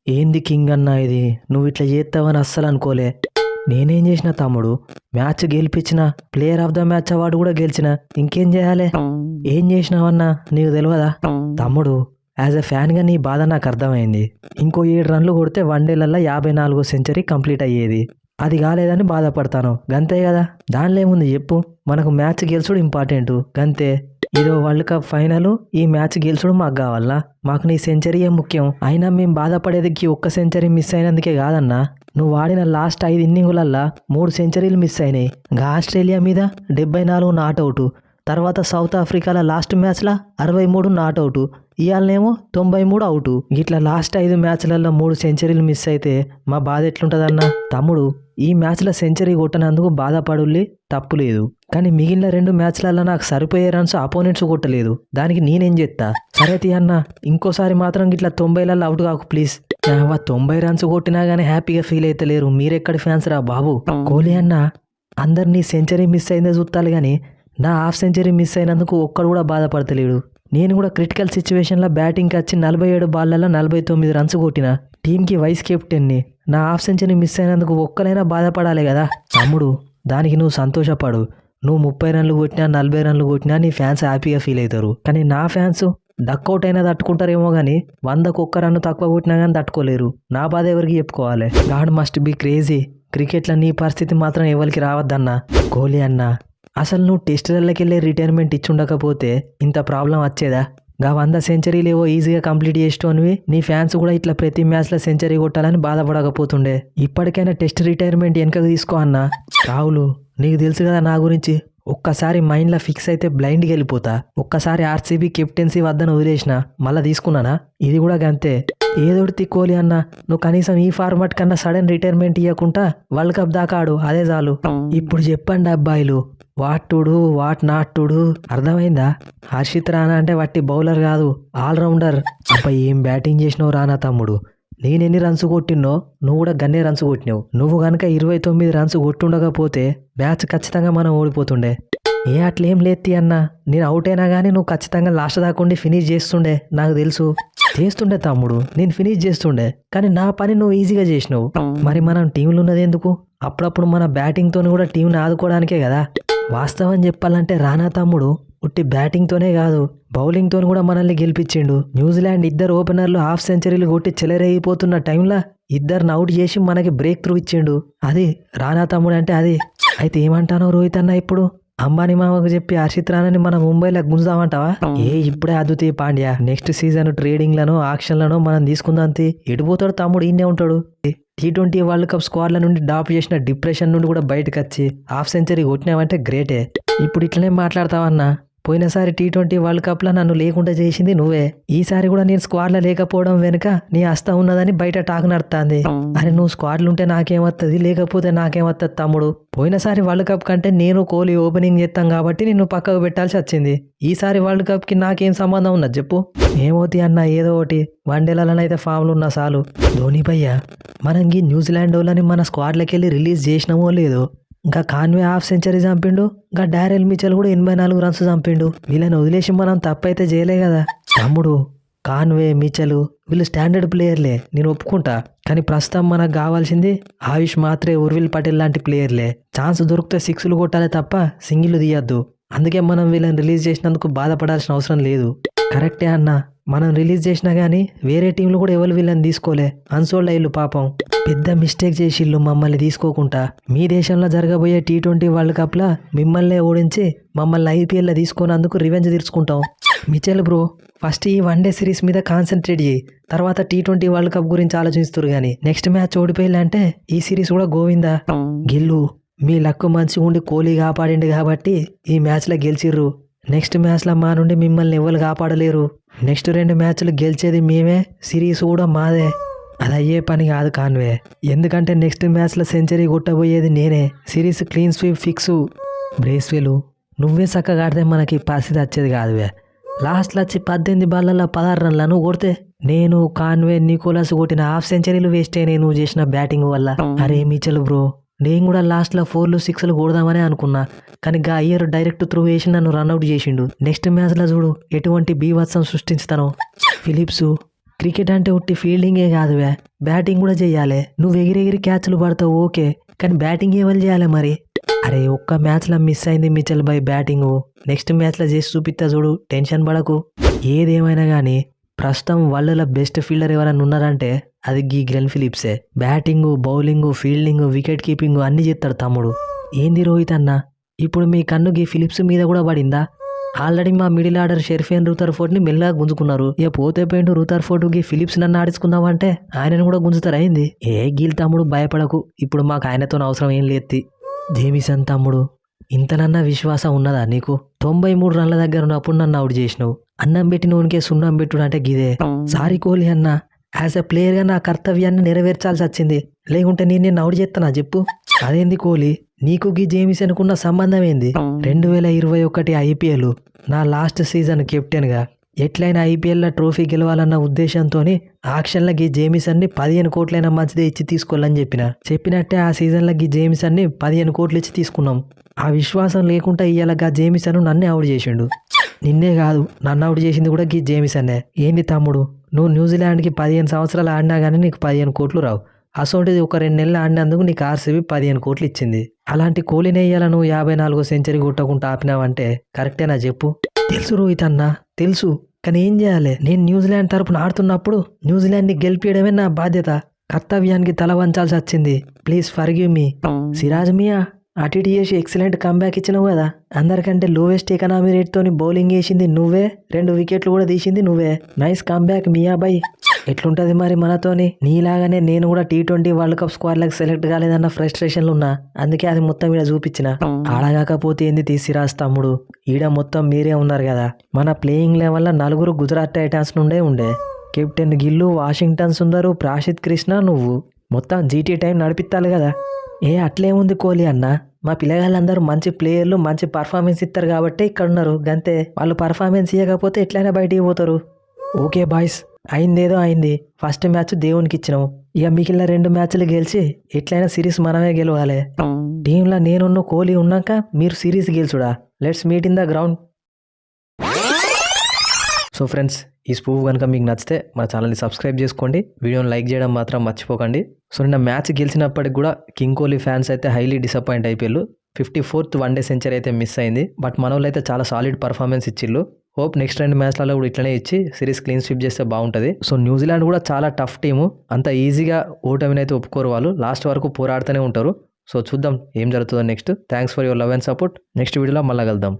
ఏంది కింగ్ అన్నా ఇది? నువ్వు ఇట్లా చేస్తావని అస్సలు అనుకోలే. నేనేం చేసిన తమ్ముడు? మ్యాచ్ గెలిపించిన, player of the match award కూడా గెలిచిన. ఇంకేం చేయాలి? ఏం చేసినావన్నా నీకు తెలియదా? తమ్ముడు, యాజ్ ఎ ఫ్యాన్గా నీ బాధ నాకు అర్థమైంది. ఇంకో 7 రన్లు కొడితే వన్డేలల్లో 54వ సెంచరీ కంప్లీట్ అయ్యేది. అది కాలేదని బాధపడతాను, గంతే కదా. దానిలో ఏముంది చెప్పు? మనకు మ్యాచ్ గెలుచుడు ఇంపార్టెంట్, గంతే. ఇదో వరల్డ్ కప్ ఫైనల్, ఈ మ్యాచ్ గెలుచుడు మాకు కావాలా? మాకు నీ సెంచరీయే ముఖ్యం. అయినా మేము బాధపడేది ఒక్క సెంచరీ మిస్ అయినందుకే కాదన్నా. నువ్వు ఆడిన లాస్ట్ 5 ఇన్నింగులల్లా 3 సెంచరీలు మిస్ అయినాయి. ఆస్ట్రేలియా మీద 74 నాట్అవుట్, తర్వాత సౌత్ ఆఫ్రికాల లాస్ట్ మ్యాచ్లో 63 నాట్అవుట్, ఇవాళనేమో 93 అవుట్. ఇట్లా లాస్ట్ 5 మ్యాచ్లలో 3 సెంచరీలు మిస్ అయితే మా బాధ ఎట్లుంటుందన్నా? తమ్ముడు, ఈ మ్యాచ్లో సెంచరీ కొట్టనందుకు బాధపడుల్లి తప్పు లేదు, కానీ మిగిలిన 2 మ్యాచ్లలో నాకు సరిపోయే రన్స్ అపోనెంట్స్ కొట్టలేదు. దానికి నేనేం చేస్తా? సరే తీ అన్న, ఇంకోసారి మాత్రం ఇట్లా 90లలో అవుట్ కాకు ప్లీజ్. 90 రన్స్ కొట్టినా కానీ హ్యాపీగా ఫీల్ అయితే లేరు. మీరెక్కడి ఫ్యాన్స్ రా బాబు? కోహ్లీ అన్న, అందరినీ సెంచరీ మిస్ అయిందే చూస్తాను కానీ నా హాఫ్ సెంచరీ మిస్ అయినందుకు ఒక్కడు కూడా బాధపడతలేడు. నేను కూడా క్రిటికల్ సిచ్యువేషన్లో బ్యాటింగ్కి వచ్చి 47 బాళ్ళల్లో 49 రన్స్ కొట్టిన. టీంకి వైస్ కెప్టెన్ని. నా హాఫ్ సెంచరీ మిస్ అయినందుకు ఒక్కరైనా బాధపడాలి కదా తమ్ముడు. దానికి నువ్వు సంతోషపడు. నువ్వు 30 రన్లు కొట్టినా 40 రన్లు కొట్టినా నీ ఫ్యాన్స్ హ్యాపీగా ఫీల్ అవుతారు. కానీ నా ఫ్యాన్స్ డక్అవుట్ అయినా తట్టుకుంటారేమో కానీ 100కు 1 రన్ను తక్కువ కొట్టినా కానీ తట్టుకోలేరు. నా బాధ ఎవరికి చెప్పుకోవాలి? God must be crazy. క్రికెట్లో నీ పరిస్థితి మాత్రం ఎవరికి రావద్దన్నా. కోహ్లీ అన్న, అసలు నువ్వు టెస్టులకి వెళ్ళి రిటైర్మెంట్ ఇచ్చుండకపోతే ఇంత ప్రాబ్లం వచ్చేదా? 100 సెంచరీలు ఏవో ఈజీగా కంప్లీట్ చేసేటోనివి. నీ ఫ్యాన్స్ కూడా ఇట్లా ప్రతి మ్యాచ్లో సెంచరీ కొట్టాలని బాధపడకపోతుండే. ఇప్పటికైనా టెస్ట్ రిటైర్మెంట్ వెనకకు తీసుకో అన్నా. రాహుల్, నీకు తెలుసు కదా నా గురించి. ఒక్కసారి మైండ్లో ఫిక్స్ అయితే బ్లైండ్కి వెళ్ళిపోతా. ఒక్కసారి ఆర్సీబీ కెప్టెన్సీ వద్దని వదిలేసిన, మళ్ళీ తీసుకున్నానా? ఇది కూడా గంతే. ఏదోటి కోహ్లీ అన్న, నువ్వు కనీసం ఈ ఫార్మాట్ కన్నా సడన్ రిటైర్మెంట్ ఇవ్వకుండా వరల్డ్ కప్ దాకా ఆడు, అదే చాలు. ఇప్పుడు చెప్పండి అబ్బాయిలు, what to do, what not to do, అర్థమైందా? హర్షిత్ రాణా అంటే వట్టి బౌలర్ కాదు, ఆల్రౌండర్. అబ్బాయి ఏం బ్యాటింగ్ చేసినావు రానా తమ్ముడు. నేనెన్ని రన్స్ కొట్టినో నువ్వు కూడా గన్నే రన్స్ కొట్టినావు. నువ్వు కనుక 29 రన్స్ కొట్టుండకపోతే మ్యాచ్ ఖచ్చితంగా మనం ఓడిపోతుండే. అట్లేం లేత్తి అన్న, నేను అవుట్ అయినా కానీ నువ్వు ఖచ్చితంగా లాస్ట్ దాకుండి ఫినిష్ చేస్తుండే, నాకు తెలుసు. చేస్తుండే తమ్ముడు, నేను ఫినిష్ చేస్తుండే, కానీ నా పని నువ్వు ఈజీగా చేసినావు. మరి మనం టీంలో ఉన్నది ఎందుకు? అప్పుడప్పుడు మన బ్యాటింగ్తో కూడా టీంని ఆదుకోవడానికే కదా. వాస్తవం చెప్పాలంటే రానా తమ్ముడు ఉట్టి బ్యాటింగ్తోనే కాదు, బౌలింగ్తో కూడా మనల్ని గెలిపించిండు. న్యూజిలాండ్ 2 ఓపెనర్లు హాఫ్ సెంచరీలు కొట్టి చెలరేగిపోతున్న టైంలో 2ని అవుట్ చేసి మనకి బ్రేక్ త్రూ ఇచ్చిండు. అది రానా తమ్ముడు అంటే అది. అయితే ఏమంటానో రోహిత్ అన్న, ఇప్పుడు అంబానీ మామకు చెప్పి హర్షిత్ రాణాని మనం ముంబైలో గుంజుదామంటావా? ఇప్పుడే అద్దుతీ పాండ్యా. నెక్స్ట్ సీజన్ ట్రేడింగ్లను ఆక్షన్లను మనం తీసుకుందాం. ఎడిపోతాడు తమ్ముడు, ఈయనే ఉంటాడు. T20 వరల్డ్ కప్ స్క్వాడ్ల నుండి డాప్ చేసిన డిప్రెషన్ నుండి కూడా బయటకు వచ్చి హాఫ్ సెంచరీ కొట్టినావంటే గ్రేటే. ఇప్పుడు ఇట్లనే మాట్లాడతావన్నా? పోయినసారి T20 వరల్డ్ కప్లో నన్ను లేకుండా చేసింది నువ్వే. ఈసారి కూడా నేను స్క్వాడ్లో లేకపోవడం వెనుక నీ హస్తం ఉన్నదని బయట టాక్ నడుస్తుంది. అరే నువ్వు స్క్వాడ్లు ఉంటే నాకేమవుతుంది, లేకపోతే నాకేమవుతుంది తమ్ముడు? పోయినసారి వరల్డ్ కప్ కంటే నేను కోహ్లీ ఓపెనింగ్ చేస్తాం కాబట్టి నిన్ను పక్కకు పెట్టాల్సి వచ్చింది. ఈసారి వరల్డ్ కప్కి నాకేం సంబంధం ఉన్నది చెప్పు? ఏమవుతాయి అన్న, ఏదో ఒకటి. వన్డేలలోనైతే ఫామ్లు ఉన్నా చాలు. ధోని భయ్య, మనం ఈ న్యూజిలాండ్ వాళ్ళని మన స్క్వాడ్లకి వెళ్ళి రిలీజ్ చేసినామో లేదో, ఇంకా కాన్వే హాఫ్ సెంచరీ చంపిండు, ఇంకా డారెల్ మిచెల్ కూడా 84 రన్స్ చంపిండు. వీళ్ళని వదిలేసి మనం తప్పైతే చేయలే కదా తమ్ముడు. కాన్వే, మిచెల్ వీళ్ళు స్టాండర్డ్ ప్లేయర్లే, నేను ఒప్పుకుంటా. కానీ ప్రస్తుతం మనకు కావాల్సింది ఆయుష్ మాత్రే, ఉర్విల్ పటేల్ లాంటి ప్లేయర్లే. ఛాన్స్ దొరికితే 6లు కొట్టాలి తప్ప సింగిల్ తీయద్దు. అందుకే మనం వీళ్ళని రిలీజ్ చేసినందుకు బాధపడాల్సిన అవసరం లేదు. కరెక్టే అన్న, మనం రిలీజ్ చేసినా కానీ వేరే టీంలు కూడా ఎవరు వీళ్ళని తీసుకోలే, అన్సోల్డ్ అయ్యిళ్ళు పాపం. పెద్ద మిస్టేక్ చేసిళ్ళు మమ్మల్ని తీసుకోకుండా. మీ దేశంలో జరగబోయే T20 వరల్డ్ కప్లో మిమ్మల్నే ఓడించి మమ్మల్ని IPLలో తీసుకున్నందుకు రివెంజ్ తీర్చుకుంటాం. మిచెల్ బ్రో, ఫస్ట్ ఈ వన్డే సిరీస్ మీద కాన్సన్ట్రేట్ చేయి, తర్వాత T20 వరల్డ్ కప్ గురించి ఆలోచిస్తారు. కానీ నెక్స్ట్ మ్యాచ్ ఓడిపోయిందంటే ఈ సిరీస్ కూడా గోవిందా. గిల్లు, మీ లక్కు మంచిగా ఉండి కోహ్లీ కాపాడిండు కాబట్టి ఈ మ్యాచ్లో గెలిచిర్రు. నెక్స్ట్ మ్యాచ్లో మా నుండి మిమ్మల్ని ఎవరు కాపాడలేరు. నెక్స్ట్ 2 మ్యాచ్లు గెలిచేది మేమే, సిరీస్ కూడా మాదే. అది అయ్యే పని కాదు కాన్వే, ఎందుకంటే నెక్స్ట్ మ్యాచ్లో సెంచరీ కొట్టబోయేది నేనే. Series clean sweep fix. Bracewell, నువ్వే చక్కగా ఆడితే మనకి పరిస్థితి వచ్చేది కాదువే. లాస్ట్లో వచ్చి 18 బాళ్ళల్లో 16 రన్లను కొడితే నేను, కాన్వే, నికోలస్ కొట్టిన హాఫ్ సెంచరీలు వేస్ట్ అయినాయి నువ్వు చేసిన బ్యాటింగ్ వల్ల. అరే మిచెల్ బ్రో, నేను కూడా లాస్ట్లో 4లు 6లు కొడదామనే అనుకున్నా, కానీ గా అయ్యర్ డైరెక్ట్ త్రూ వేసి నన్ను రన్అట్ చేసిండు. నెక్స్ట్ మ్యాచ్లో చూడు ఎటువంటి బీభత్సం సృష్టించుతాను. ఫిలిప్స్, క్రికెట్ అంటే ఉట్టి ఫీల్డింగే కాదువే, బ్యాటింగ్ కూడా చెయ్యాలి. నువ్వు ఎగిరెగిరి క్యాచ్లు పడతావు ఓకే, కానీ బ్యాటింగ్ ఎవరు చేయాలి మరి? అరే ఒక్క మ్యాచ్లో మిస్ అయింది మిచెల్ బాయ్ బ్యాటింగ్, నెక్స్ట్ మ్యాచ్లో చేసి చూపిస్తా చూడు, టెన్షన్ పడకు. ఏదేమైనా కానీ ప్రస్తుతం వరల్డ్లో బెస్ట్ ఫీల్డర్ ఎవరైనా ఉన్నారంటే అది గీ గ్లెన్ ఫిలిప్సే. Batting, bowling, fielding, wicket keeping అన్నీ చేస్తాడు తమ్ముడు. ఏంది రోహిత్ అన్న, ఇప్పుడు మీ కన్ను గీ ఫిలిప్స్ మీద కూడా పడిందా? ఆల్రెడీ మా మిడిల్ ఆర్డర్ షెర్ఫియన్ రూథర్ఫోర్డ్ని మెల్లగా గుంజుకున్నారు. ఇక పోతే పోయిండు రూథర్ఫోర్డ్ గీ ఫిలిప్స్ నన్ను ఆడించుకుందామంటే ఆయనను కూడా గుంజుతారు అయింది. ఏ గీల్ తమ్ముడు భయపడకు, ఇప్పుడు మాకు ఆయనతో అవసరం ఏం లేదు. జేమిసన్ తమ్ముడు, ఇంతనన్నా విశ్వాసం ఉన్నదా నీకు? 93 రన్ల దగ్గర ఉన్నప్పుడు నన్ను అవుట్ చేసినావు. అన్నం పెట్టి నూనెకే సున్నం పెట్టుడు అంటే గిదే. సారీ కోహ్లీ అన్న, యాజ్ ఎ ప్లేయర్గా నా కర్తవ్యాన్ని నెరవేర్చాల్సి వచ్చింది, లేకుంటే నేను నిన్ను అవుట్ చేస్తానా చెప్పు? అదేంది కోహ్లీ, నీకు గీ జేమిసన్కున్న సంబంధం ఏంది? 2021 IPL నా లాస్ట్ సీజన్ కెప్టెన్గా ఎట్లయినా ఐపీఎల్లో ట్రోఫీ గెలవాలన్న ఉద్దేశంతో ఆక్షన్లో గీ జేమిసన్ని 15 కోట్లైనా మంచిదే ఇచ్చి తీసుకోవాలని చెప్పినట్టే ఆ సీజన్లో గీ జేమిసన్ని 15 కోట్లు ఇచ్చి తీసుకున్నాం. ఆ విశ్వాసం లేకుండా ఇవాళ గా జేమిసన్ నన్నే అవుట్ చేసిండు. నిన్నే కాదు, నన్ను అవుట్ చేసింది కూడా గీ జేమిసన్నే. ఏంది తమ్ముడు, నువ్వు న్యూజిలాండ్కి 15 సంవత్సరాలు ఆడినా కానీ నీకు 15 కోట్లు రావు. అసోంటిది ఒక 2 నెలలు ఆడినందుకు నీకు ఆర్సీబీ 15 కోట్లు ఇచ్చింది. అలాంటి కోహ్లీనే ఇయ్యాల నువ్వు 54వ సెంచరీ కొట్టకుండా ఆపినావంటే కరెక్టేనా చెప్పు? తెలుసు రోహిత్ అన్న, తెలుసు, కానీ ఏం చేయాలి? నేను న్యూజిలాండ్ తరపున ఆడుతున్నప్పుడు న్యూజిలాండ్ని గెలిపించడమే నా బాధ్యత. కర్తవ్యానికి తల వంచాల్సి వచ్చింది. Please forgive me. Siraj Miyan అటు ఇటు చేసి ఎక్సలెంట్ కంబ్యాక్ ఇచ్చినావు కదా. అందరికంటే లోవెస్ట్ ఎకనామీ రేట్తోని బౌలింగ్ వేసింది నువ్వే, 2 వికెట్లు కూడా తీసింది నువ్వే. నైస్ కంబ్యాక్ మియా బాయ్. ఎట్లుంటది మరి మనతోని? నీలాగానే నేను కూడా T20 వరల్డ్ కప్ స్క్వాడ్లకు సెలెక్ట్ కాలేదన్న ఫ్రస్ట్రేషన్లు ఉన్నా, అందుకే అది మొత్తం ఈడ చూపించిన. ఆడగాకపోతే ఏంది తీసిరాజ్ తమ్ముడు, ఈడ మొత్తం మీరే ఉన్నారు కదా. మన ప్లేయింగ్ లెవెల్లో 4 గుజరాత్ టైటాన్స్ నుండే ఉండే. కెప్టెన్ గిల్లు, వాషింగ్టన్ సుందరు, ప్రాషిత్ కృష్ణ, నువ్వు మొత్తం జీటీ టైం నడిపిస్తాలి కదా. ఏ అట్లేముంది కోహ్లీ అన్న, మా పిల్లగాళ్ళందరూ మంచి ప్లేయర్లు, మంచి పర్ఫార్మెన్స్ ఇస్తారు కాబట్టి ఇక్కడ ఉన్నారు గంతే. వాళ్ళు పర్ఫార్మెన్స్ ఇవ్వకపోతే ఎట్లయినా బయటికి పోతారు. ఓకే బాయ్స్, అయిందేదో అయింది. ఫస్ట్ మ్యాచ్ దేవునికి ఇచ్చినాము, ఇక మిగిలిన 2 మ్యాచ్లు గెలిచి ఎట్లయినా సిరీస్ మనమే గెలవాలి. టీంలో నేనున్న కోహ్లీ ఉన్నాక మీరు సిరీస్ గెలుచుడా. Let's meet in the ground. So friends, ఈ స్పూఫ్ కనుక మీకు నచ్చితే మన ఛానల్ని సబ్స్క్రైబ్ చేసుకోండి, వీడియోని లైక్ చేయడం మాత్రం మర్చిపోకండి. సో నిన్న మ్యాచ్ గెలిచినప్పటికి కూడా కింగ్ కోహ్లీ ఫ్యాన్స్ అయితే హైలీ డిసప్పాయింట్ అయిపోయారు. 54th వన్డే సెంచరీ అయితే మిస్ అయింది. బట్ మన వాళ్ళు అయితే చాలా సాలిడ్ పర్ఫార్మెన్స్ ఇచ్చిళ్ళు. హోప్ నెక్స్ట్ 2 మ్యాచ్లలో కూడా ఇట్లనే ఇచ్చి సిరీస్ క్లీన్ స్వీప్ చేస్తే బాగుంటుంది. సో న్యూజిలాండ్ కూడా చాలా టఫ్ టీము, అంత ఈజీగా ఓటమిని అయితే ఒప్పుకోరు. వాళ్ళు లాస్ట్ వరకు పోరాడుతూనే ఉంటారు. సో చూద్దాం ఏం జరుగుతుందో next. Thanks for your love and support. Next వీడియోలో మళ్ళీ కలుద్దాం.